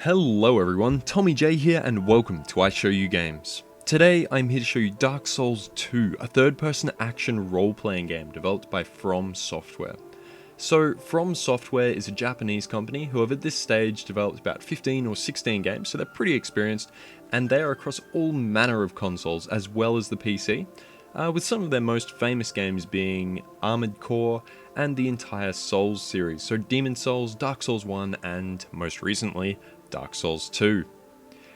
Hello everyone, Tommy J here and welcome to I Show You Games. Today I'm here to show you Dark Souls 2, a third-person action role-playing game developed by From Software. So, From Software is a Japanese company who have at this stage developed about 15 or 16 games, so they're pretty experienced, and they are across all manner of consoles as well as the PC, with some of their most famous games being Armored Core and the entire Souls series, so Demon Souls, Dark Souls 1, and most recently, Dark Souls 2.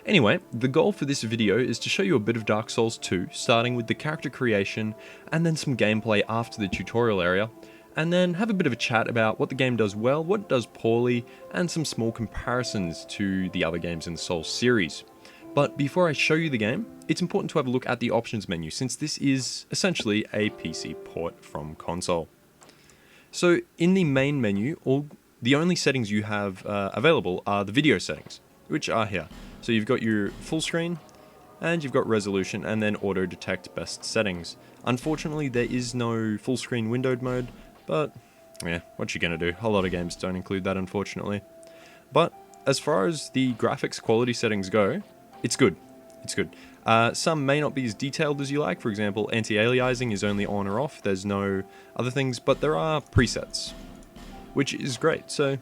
Anyway, the goal for this video is to show you a bit of Dark Souls 2, starting with the character creation, and then some gameplay after the tutorial area, and then have a bit of a chat about what the game does well, what it does poorly, and some small comparisons to the other games in the Souls series. But before I show you the game, it's important to have a look at the options menu, since this is essentially a PC port from console. So in the main menu, the only settings you have available are the video settings, which are here. So you've got your full screen, and you've got resolution, and then auto detect best settings. Unfortunately, there is no full screen windowed mode, but yeah, what you gonna do? A lot of games don't include that, unfortunately. But as far as the graphics quality settings go, it's good. It's good. Some may not be as detailed as you like. For example, anti-aliasing is only on or off. There's no other things, but there are presets, which is great. So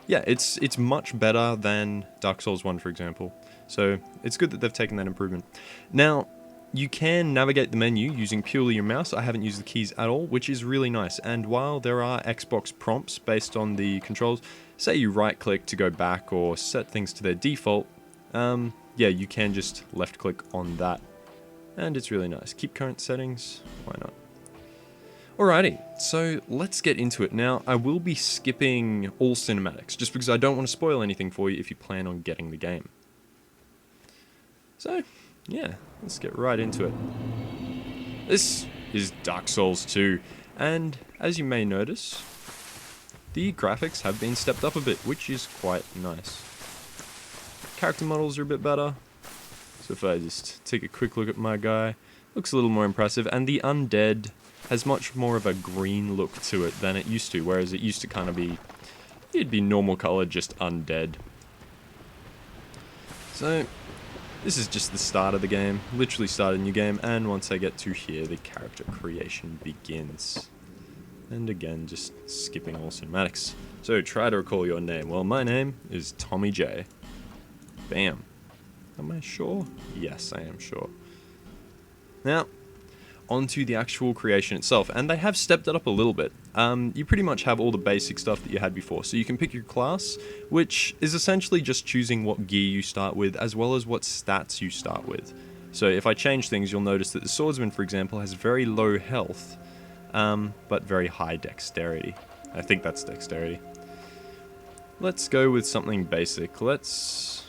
yeah, it's much better than Dark Souls 1, for example. So it's good that they've taken that improvement. Now, you can navigate the menu using purely your mouse. I haven't used the keys at all, which is really nice. And while there are Xbox prompts based on the controls, say you right click to go back or set things to their default, yeah, you can just left click on that. And it's really nice. Keep current settings, why not? Alrighty, so let's get into it. Now, I will be skipping all cinematics, just because I don't want to spoil anything for you if you plan on getting the game. So, yeah, let's get right into it. This is Dark Souls 2, and as you may notice, the graphics have been stepped up a bit, which is quite nice. Character models are a bit better, so if I just take a quick look at my guy, looks a little more impressive, and the undead has much more of a green look to it than it used to, whereas it used to kind of be, it'd be normal color, just undead. So, this is just the start of the game, literally start a new game, and once I get to here, the character creation begins. And again, just skipping all cinematics. So, try to recall your name. Well, my name is Tommy J. Bam. Am I sure? Yes, I am sure. Now, onto the actual creation itself, and they have stepped it up a little bit. You pretty much have all the basic stuff that you had before, so you can pick your class, which is essentially just choosing what gear you start with, as well as what stats you start with. So if I change things, you'll notice that the swordsman, for example, has very low health, but very high dexterity. I think that's dexterity. Let's go with something basic. Let's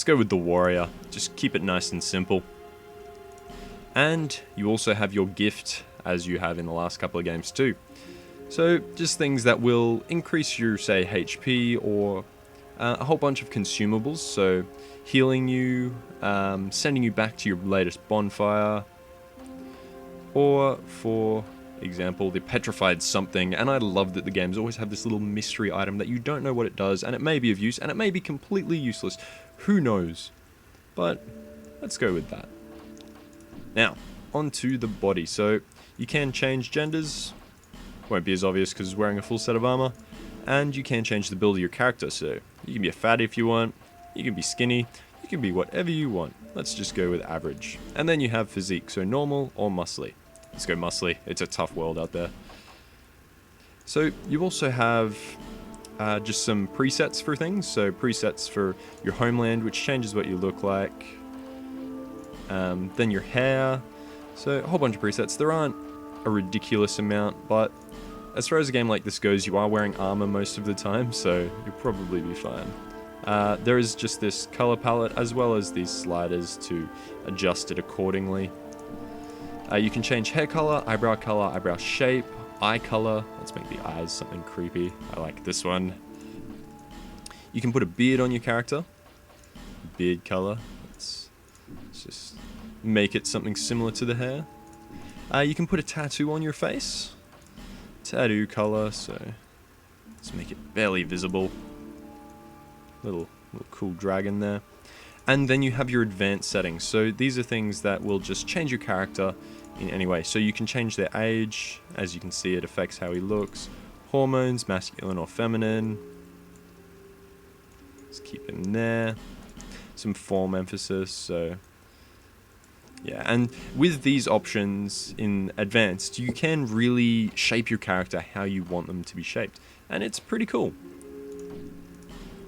go with the warrior. Just keep it nice and simple. And you also have your gift, as you have in the last couple of games too. So just things that will increase your, say, HP, or a whole bunch of consumables. So healing you, sending you back to your latest bonfire, or for example, the petrified something. And I love that the games always have this little mystery item that you don't know what it does, and it may be of use, and it may be completely useless. Who knows? But let's go with that. Now, onto the body. So you can change genders. Won't be as obvious because it's wearing a full set of armor. And you can change the build of your character. So you can be a fatty if you want. You can be skinny. You can be whatever you want. Let's just go with average. And then you have physique. So normal or muscly. Let's go muscly. It's a tough world out there. So you also have just some presets for things. So presets for your homeland, which changes what you look like. Then your hair. So a whole bunch of presets. There aren't a ridiculous amount, but as far as a game like this goes, you are wearing armor most of the time, so you'll probably be fine. There is just this color palette, as well as these sliders to adjust it accordingly. You can change hair color, eyebrow shape, eye color. Let's make the eyes something creepy. I like this one. You can put a beard on your character. Beard color. Let's just make it something similar to the hair. You can put a tattoo on your face. Tattoo color, so let's make it barely visible. little cool dragon there. And then you have your advanced settings. So these are things that will just change your character in any way. So you can change their age. As you can see, it affects how he looks. Hormones, masculine or feminine. Let's keep him there. Some form emphasis, so yeah. And with these options in advanced, you can really shape your character how you want them to be shaped. And it's pretty cool.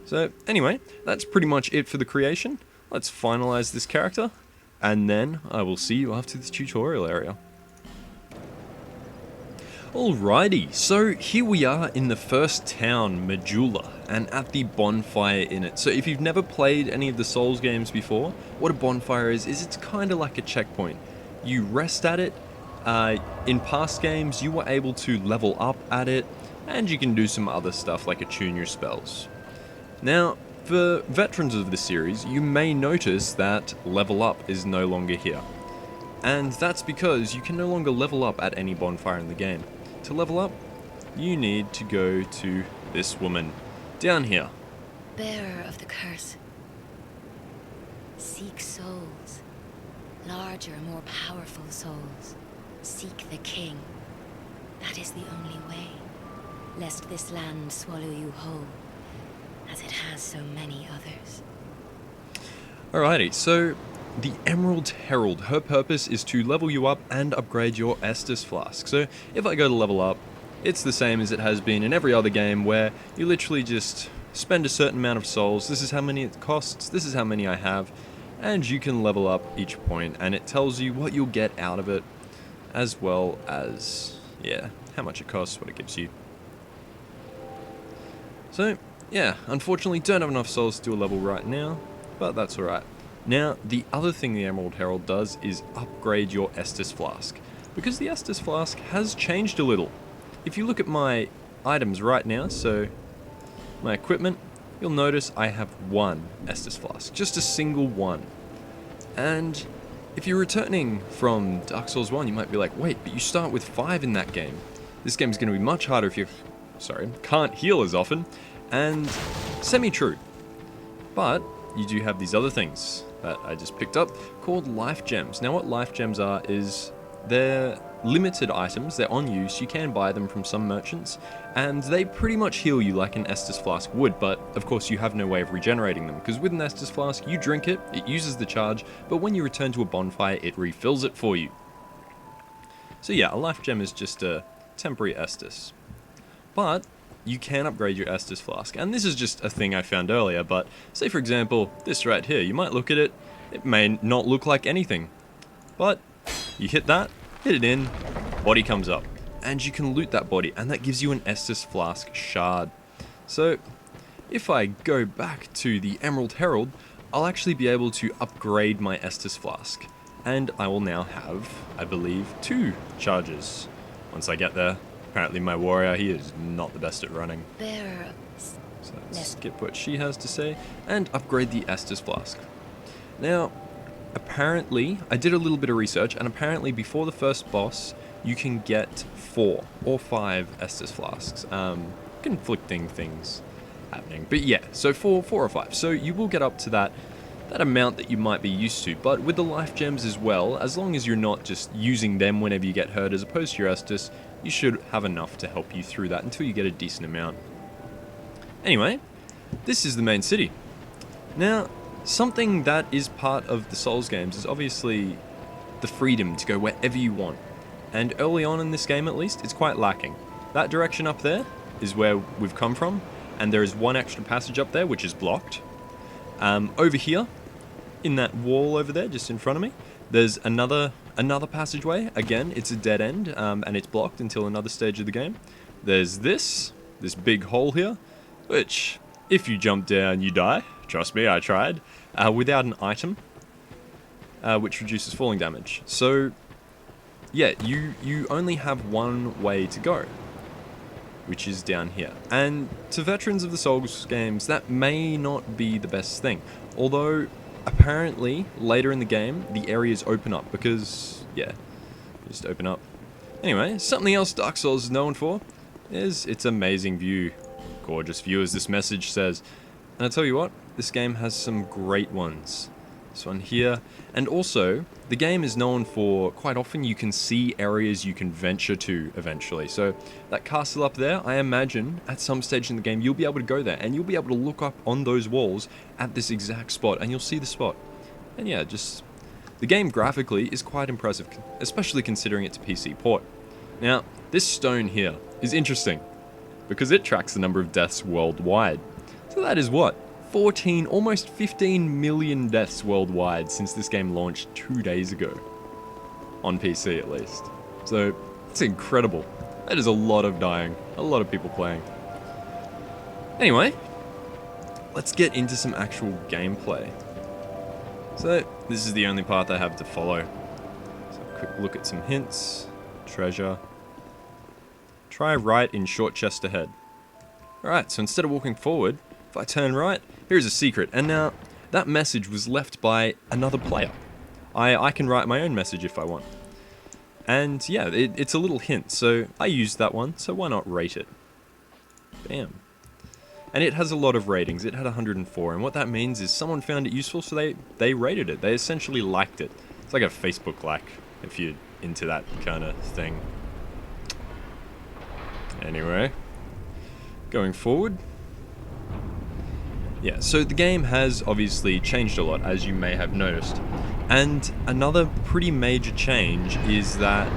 So anyway, that's pretty much it for the creation. Let's finalize this character, and then I will see you after the tutorial area. Alrighty, so here we are in the first town, Majula, and at the bonfire in it. So if you've never played any of the Souls games before, what a bonfire is it's kind of like a checkpoint. You rest at it. In past games, you were able to level up at it, and you can do some other stuff like attune your spells. Now, for veterans of the series, you may notice that level up is no longer here. And that's because you can no longer level up at any bonfire in the game. To level up, you need to go to this woman down here. Bearer of the curse. Seek souls. Larger, more powerful souls. Seek the king. That is the only way. Lest this land swallow you whole, as it has so many others. Alrighty, so the Emerald Herald, her purpose is to level you up and upgrade your Estus Flask. So if I go to level up, it's the same as it has been in every other game, where you literally just spend a certain amount of souls. This is how many it costs, this is how many I have, and you can level up each point, and it tells you what you'll get out of it, as well as, yeah, how much it costs, what it gives you. So, yeah, unfortunately don't have enough souls to do a level right now, but that's alright. Now, the other thing the Emerald Herald does is upgrade your Estus Flask, because the Estus Flask has changed a little. If you look at my items right now, so my equipment, you'll notice I have one Estus Flask, just a single one. And if you're returning from Dark Souls 1, you might be like, wait, but you start with 5 in that game. This game's going to be much harder if you, can't heal as often, and semi-true. But you do have these other things that I just picked up called Life Gems. Now what Life Gems are is they're limited items, they're on use, you can buy them from some merchants, and they pretty much heal you like an Estus Flask would, but of course you have no way of regenerating them, because with an Estus Flask, you drink it, it uses the charge, but when you return to a bonfire, it refills it for you. So yeah, a Life Gem is just a temporary Estus. But you can upgrade your Estus Flask, and this is just a thing I found earlier, but say for example, this right here, you might look at it, it may not look like anything, but you hit that, hit it in, body comes up, and you can loot that body, and that gives you an Estus Flask shard. So if I go back to the Emerald Herald, I'll actually be able to upgrade my Estus Flask, and I will now have, I believe, 2 charges once I get there. Apparently my warrior, he is not the best at running. Bearer. So let's skip what she has to say and upgrade the Estus Flask. Now, apparently, I did a little bit of research, and apparently before the first boss, you can get 4 or 5 Estus Flasks. Conflicting things happening. But yeah, so 4 or 5. So you will get up to that amount that you might be used to. But with the Life Gems as well, as long as you're not just using them whenever you get hurt as opposed to your Estus, you should have enough to help you through that until you get a decent amount. Anyway, this is the main city. Now, something that is part of the Souls games is obviously the freedom to go wherever you want. And early on in this game at least, it's quite lacking. That direction up there is where we've come from, and there is one extra passage up there which is blocked. Over here, in that wall over there, just in front of me, there's another passageway. Again, it's a dead end, and it's blocked until another stage of the game. There's this big hole here, which, if you jump down, you die. Trust me, I tried. Without an item, which reduces falling damage. So, yeah, you only have one way to go, which is down here. And to veterans of the Souls games, that may not be the best thing. Although, apparently, later in the game, the areas open up because, yeah, just open up. Anyway, something else Dark Souls is known for is its amazing view. Gorgeous view, as this message says. And I tell you what, this game has some great ones. This one here. And also, the game is known for, quite often you can see areas you can venture to eventually. So that castle up there, I imagine at some stage in the game you'll be able to go there and you'll be able to look up on those walls at this exact spot and you'll see the spot. And yeah, just the game graphically is quite impressive, especially considering it's a PC port. Now, this stone here is interesting because it tracks the number of deaths worldwide. So that is what? 14, almost 15 million deaths worldwide since this game launched 2 days ago. On PC at least. So, it's incredible. That is a lot of dying. A lot of people playing. Anyway, let's get into some actual gameplay. So, this is the only path I have to follow. So, a quick look at some hints. Treasure. Try right in short chest ahead. Alright, so instead of walking forward, if I turn right, here's a secret. And now, that message was left by another player. I can write my own message if I want. And yeah, it's a little hint, so I used that one, so why not rate it? Bam. And it has a lot of ratings. It had 104, and what that means is someone found it useful, so they rated it. They essentially liked it. It's like a Facebook like, if you're into that kind of thing. Anyway, going forward. Yeah, so the game has obviously changed a lot, as you may have noticed. And another pretty major change is that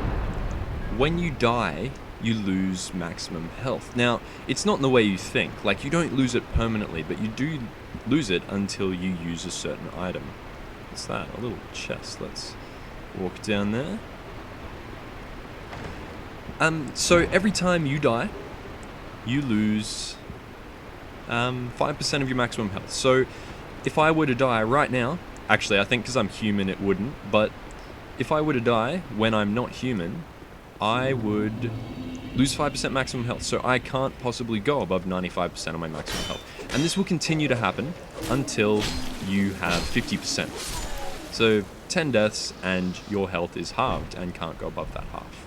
when you die, you lose maximum health. Now, it's not in the way you think. Like, you don't lose it permanently, but you do lose it until you use a certain item. What's that? A little chest. Let's walk down there. So every time you die, you lose 5% of your maximum health. So if I were to die right now, actually I think because I'm human it wouldn't, but if I were to die when I'm not human, I would lose 5% maximum health. So I can't possibly go above 95% of my maximum health. And this will continue to happen until you have 50%. So 10 deaths and your health is halved and can't go above that half.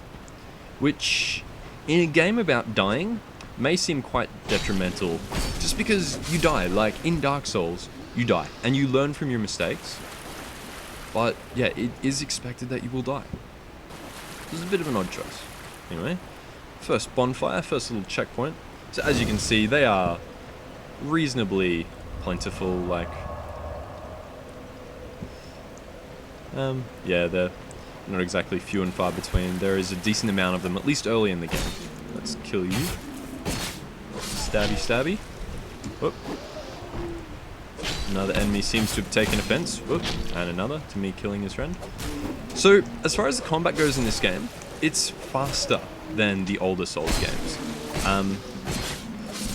Which, in a game about dying, may seem quite detrimental just because you die. Like in Dark Souls, you die and you learn from your mistakes, but yeah, it is expected that you will die. This is a bit of an odd choice. Anyway, first bonfire, first little checkpoint. So as you can see, they are reasonably plentiful. Like yeah, they're not exactly few and far between. There is a decent amount of them, at least early in the game. Let's kill you. Stabby, stabby. Whoop. Another enemy seems to have taken offense. Whoop. And another to me killing his friend. So, as far as the combat goes in this game, it's faster than the older Souls games.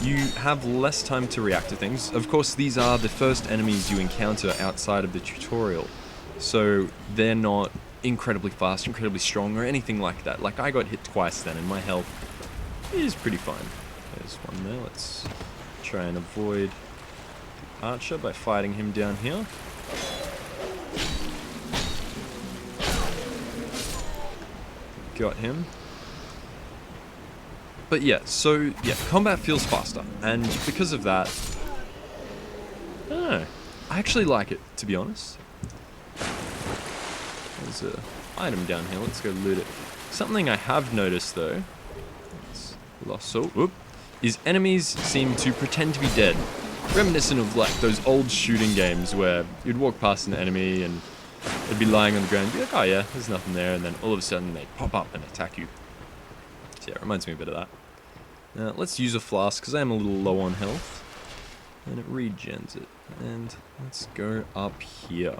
You have less time to react to things. Of course, these are the first enemies you encounter outside of the tutorial. So, they're not incredibly fast, incredibly strong, or anything like that. Like, I got hit twice then, and my health is pretty fine. There's one there. Let's try and avoid Archer by fighting him down here. Got him. But yeah, so yeah, combat feels faster, and because of that, I don't know, I actually like it, to be honest. There's an item down here, let's go loot it. Something I have noticed though, lost soul, whoop, is enemies seem to pretend to be dead. Reminiscent of like those old shooting games where you'd walk past an enemy and they'd be lying on the ground and be like, oh yeah, there's nothing there, and then all of a sudden they pop up and attack you. So yeah, it reminds me a bit of that. Now let's use a flask because I am a little low on health. And it regens it. And let's go up here.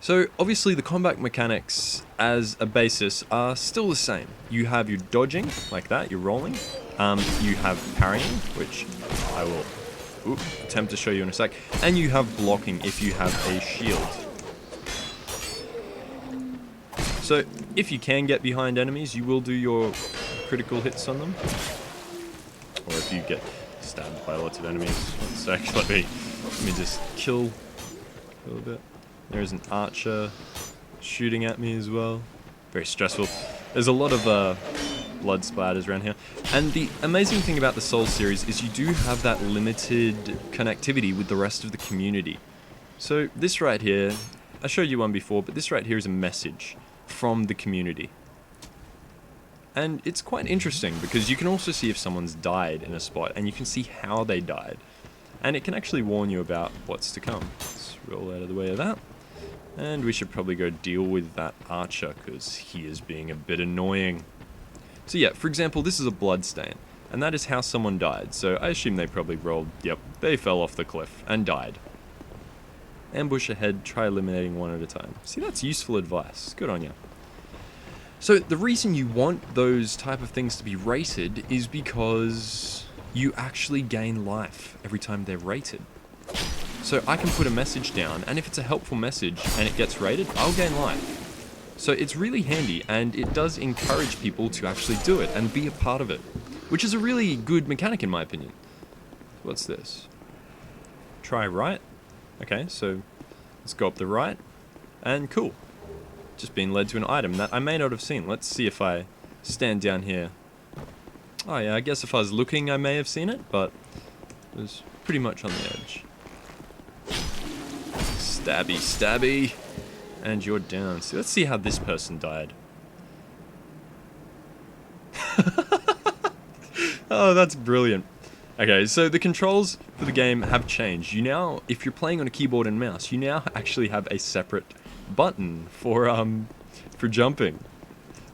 So obviously the combat mechanics as a basis are still the same. You have your dodging, like that, you're rolling. You have parrying, which I will attempt to show you in a sec. And you have blocking if you have a shield. So if you can get behind enemies, you will do your critical hits on them. Or if you get stabbed by lots of enemies. One sec, let me just kill a little bit. There's an archer shooting at me as well. Very stressful. There's a lot of blood splatters around here. And the amazing thing about the Souls series is you do have that limited connectivity with the rest of the community. So this right here, I showed you one before, but this right here is a message from the community. And it's quite interesting because you can also see if someone's died in a spot and you can see how they died. And it can actually warn you about what's to come. Let's roll out of the way of that. And we should probably go deal with that archer because he is being a bit annoying. So yeah, for example, this is a bloodstain. And that is how someone died. So I assume they probably rolled, yep, they fell off the cliff and died. Ambush ahead, try eliminating one at a time. See, that's useful advice. Good on you. So the reason you want those type of things to be rated is because you actually gain life every time they're rated. So I can put a message down, and if it's a helpful message and it gets rated, I'll gain life. So it's really handy, and it does encourage people to actually do it and be a part of it, which is a really good mechanic in my opinion. What's this? Try right. Okay, so let's go up the right, and cool. Just been led to an item that I may not have seen. Let's see if I stand down here. Oh yeah, I guess if I was looking I may have seen it, but it was pretty much on the edge. Stabby, stabby. And you're down. So let's see how this person died. Oh, that's brilliant. Okay, so the controls for the game have changed. You now, if you're playing on a keyboard and mouse, you now actually have a separate button for jumping.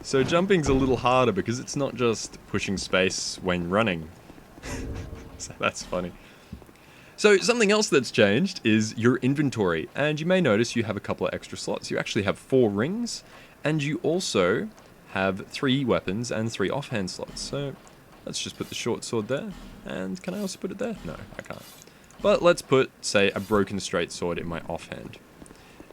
So jumping's a little harder because it's not just pushing space when running. So that's funny. So something else that's changed is your inventory, and you may notice you have a couple of extra slots. You actually have 4 rings, and you also have 3 weapons and 3 offhand slots. So let's just put the short sword there. And can I also put it there? No, I can't. But let's put, say, a broken straight sword in my offhand.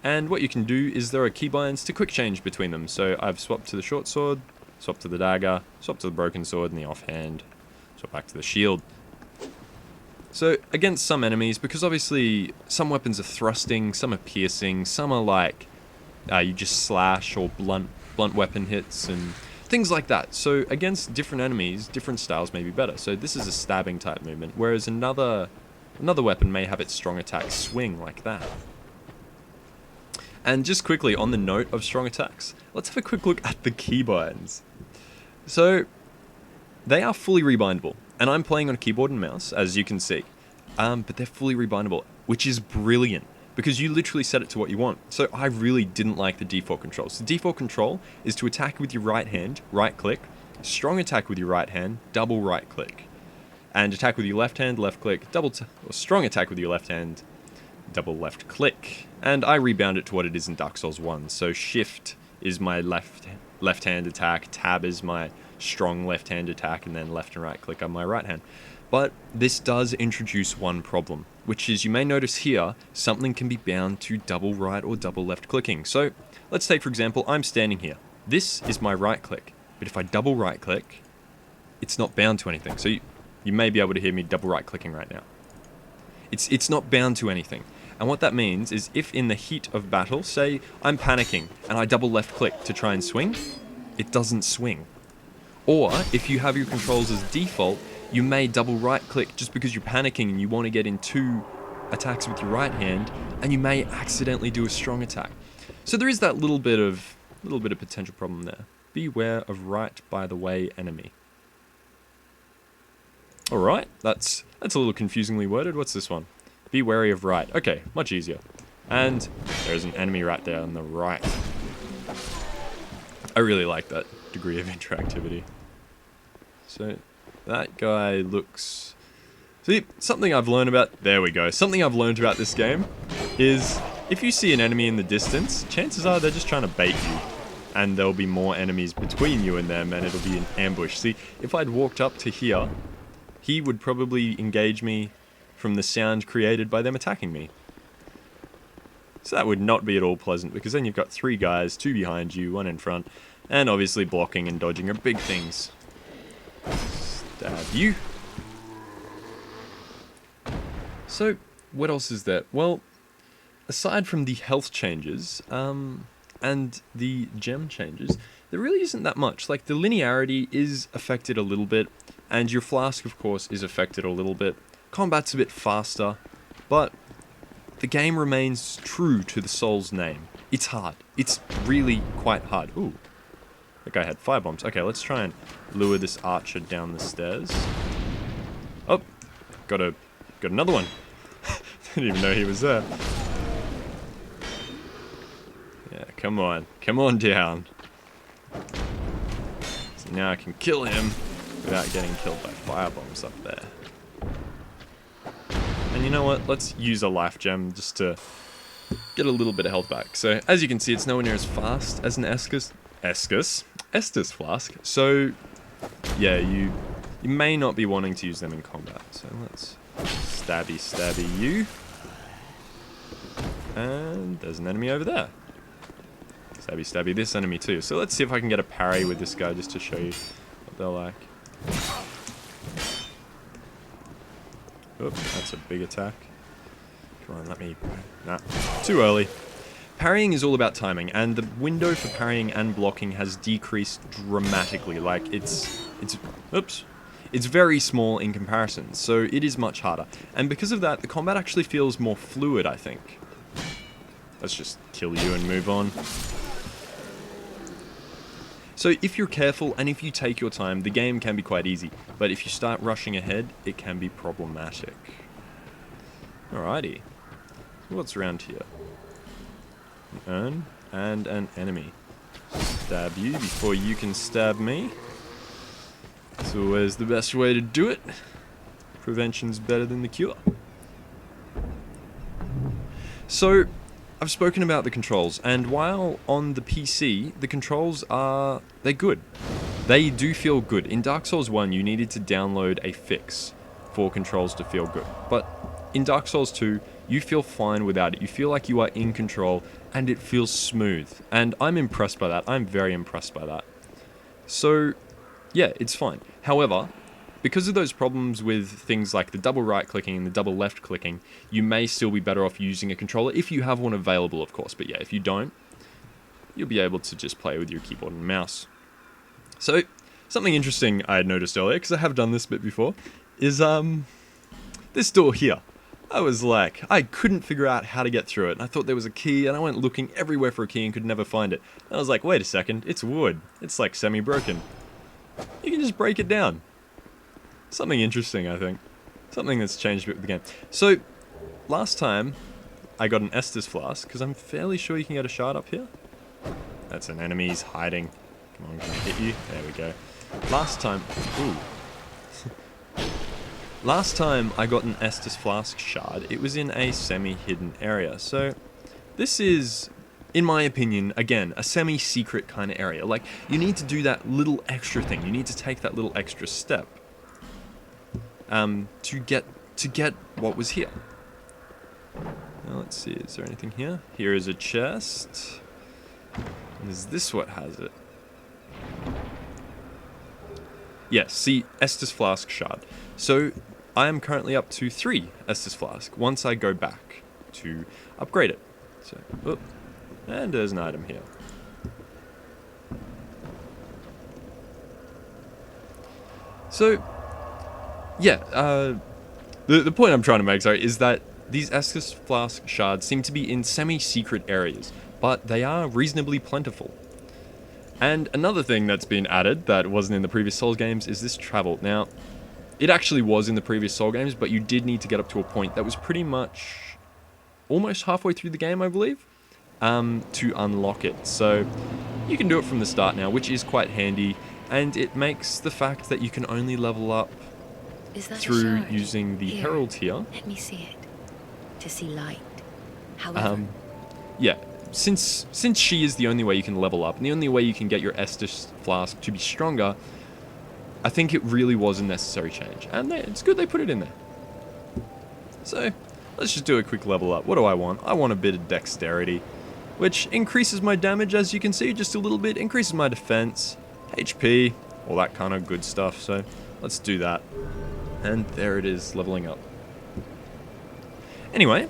And what you can do is there are keybinds to quick change between them. So I've swapped to the short sword, swapped to the dagger, swapped to the broken sword and the offhand, swap back to the shield. So against some enemies, because obviously some weapons are thrusting, some are piercing, some are like you just slash or blunt weapon hits and things like that. So against different enemies, different styles may be better. So this is a stabbing type movement, whereas another weapon may have its strong attack swing like that. And just quickly, on the note of strong attacks, let's have a quick look at the keybinds. So they are fully rebindable, and I'm playing on a keyboard and mouse, as you can see. But they're fully rebindable, which is brilliant, because you literally set it to what you want. So I really didn't like the default controls. The default control is to attack with your right hand, right click, strong attack with your right hand, double right click, and attack with your left hand, left click, strong attack with your left hand, double left click. And I rebound it to what it is in Dark Souls 1. So shift is my left hand attack, tab is my strong left hand attack, and then left and right click on my right hand. But this does introduce one problem, which is you may notice here, something can be bound to double right or double left clicking. So let's take, for example, I'm standing here. This is my right click, but if I double right click, it's not bound to anything. So you may be able to hear me double right clicking right now. It's not bound to anything. And what that means is if in the heat of battle, say I'm panicking and I double left click to try and swing, it doesn't swing. Or if you have your controls as default, you may double right click just because you're panicking and you want to get in 2 attacks with your right hand, and you may accidentally do a strong attack. So there is that little bit of potential problem there. Beware of right by the way enemy. Alright, that's a little confusingly worded. What's this one? Be wary of right. Okay, much easier. And there's an enemy right there on the right. I really like that degree of interactivity. So that guy looks... See, something I've learned about... There we go. Something I've learned about this game is if you see an enemy in the distance, chances are they're just trying to bait you. And there'll be more enemies between you and them, and it'll be an ambush. See, if I'd walked up to here, he would probably engage me from the sound created by them attacking me. So that would not be at all pleasant, because then you've got 3 guys, 2 behind you, 1 in front, and obviously blocking and dodging are big things. Stab you. So, what else is there? Well, aside from the health changes, and the gem changes, there really isn't that much. Like, the linearity is affected a little bit, and your flask, of course, is affected a little bit. Combat's a bit faster, but the game remains true to the Souls name. It's hard. It's really quite hard. Ooh. That guy had fire bombs. Okay, let's try and lure this archer down the stairs. Oh, got another one. Didn't even know he was there. Yeah, come on down. So now I can kill him without getting killed by fire bombs up there. And you know what? Let's use a life gem just to get a little bit of health back. So as you can see, it's nowhere near as fast as an Estus flask. So yeah, you may not be wanting to use them in combat. So let's stabby you. And there's an enemy over there. Stabby this enemy too. So let's see if I can get a parry with this guy just to show you what they're like. Oops, that's a big attack. Come on, let me... Nah, too early. Parrying is all about timing, and the window for parrying and blocking has decreased dramatically. Like, it's very small in comparison, so it is much harder. And because of that, the combat actually feels more fluid, I think. Let's just kill you and move on. So if you're careful and if you take your time, the game can be quite easy. But if you start rushing ahead, it can be problematic. Alrighty. So what's around here? An urn and an enemy. Stab you before you can stab me. It's always the best way to do it. Prevention's better than the cure. So, I've spoken about the controls, and while on the PC, the controls they're good. They do feel good. In Dark Souls 1, you needed to download a fix for controls to feel good. But in Dark Souls 2, you feel fine without it. You feel like you are in control, and it feels smooth. And I'm impressed by that. I'm very impressed by that. So, yeah, it's fine. However, because of those problems with things like the double right clicking and the double left clicking, you may still be better off using a controller if you have one available, of course. But yeah, if you don't, you'll be able to just play with your keyboard and mouse. So, something interesting I had noticed earlier, because I have done this bit before, is this door here. I was like, I couldn't figure out how to get through it, and I thought there was a key, and I went looking everywhere for a key and could never find it. And I was like, wait a second, it's wood. It's like semi-broken. You can just break it down. Something interesting, I think. Something that's changed a bit with the game. So, last time, I got an Estus flask, because I'm fairly sure you can get a shard up here. That's an enemy, he's hiding. Come on, can I hit you? There we go. Last time... Ooh. Last time I got an Estus flask shard, it was in a semi-hidden area. So, this is, in my opinion, again, a semi-secret kind of area. Like, you need to do that little extra thing. You need to take that little extra step. To get what was here. Now let's see, is there anything here? Here is a chest. Is this what has it? Yes, see, Estus flask shard. So I am currently up to 3 Estus flask once I go back to upgrade it. So, oh, and there's an item here. So, yeah, the point I'm trying to make, sorry, is that these Estus flask shards seem to be in semi-secret areas, but they are reasonably plentiful. And another thing that's been added that wasn't in the previous Souls games is this travel. Now, it actually was in the previous Soul games, but you did need to get up to a point that was pretty much almost halfway through the game, I believe, to unlock it. So you can do it from the start now, which is quite handy, and it makes the fact that you can only level up through using the Herald here. Let me see it. To see light. However... yeah, since she is the only way you can level up, and the only way you can get your Estus flask to be stronger, I think it really was a necessary change. And it's good they put it in there. So, let's just do a quick level up. What do I want? I want a bit of dexterity, which increases my damage, as you can see, just a little bit, increases my defense, HP, all that kind of good stuff. So, let's do that. And there it is, leveling up. Anyway,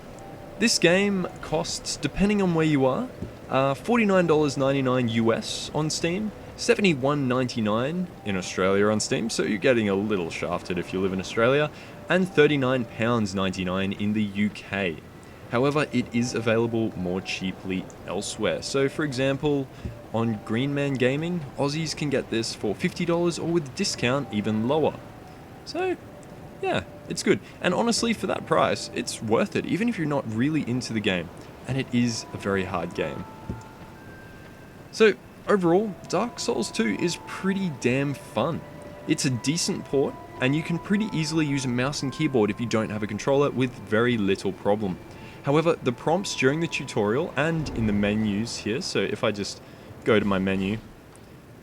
this game costs, depending on where you are, $49.99 US on Steam, $71.99 in Australia on Steam, so you're getting a little shafted if you live in Australia, and £39.99 in the UK. However, it is available more cheaply elsewhere. So for example, on Greenman Gaming, Aussies can get this for $50 or with discount even lower. So yeah, it's good. And honestly, for that price, it's worth it, even if you're not really into the game. And it is a very hard game. So overall, Dark Souls 2 is pretty damn fun. It's a decent port, and you can pretty easily use a mouse and keyboard if you don't have a controller with very little problem. However, the prompts during the tutorial and in the menus here, so if I just go to my menu,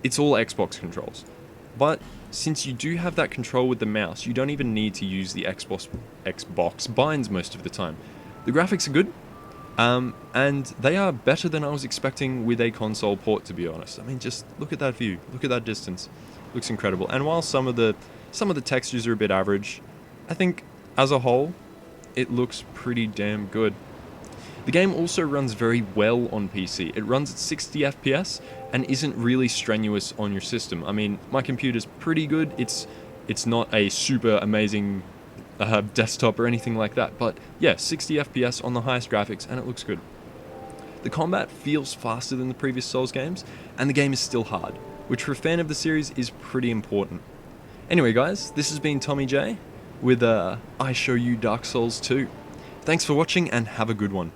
it's all Xbox controls. But since you do have that control with the mouse, you don't even need to use the Xbox binds most of the time. The graphics are good, and they are better than I was expecting with a console port, to be honest. I mean, just look at that view, look at that distance. Looks incredible. And while some of the textures are a bit average, I think as a whole, it looks pretty damn good. The game also runs very well on PC. It runs at 60 FPS and isn't really strenuous on your system. I mean, my computer's pretty good. It's not a super amazing desktop or anything like that, but yeah, 60 FPS on the highest graphics, and it looks good. The combat feels faster than the previous Souls games, and the game is still hard, which for a fan of the series is pretty important. Anyway guys, this has been Tommy J with I Show You Dark Souls 2. Thanks for watching and have a good one.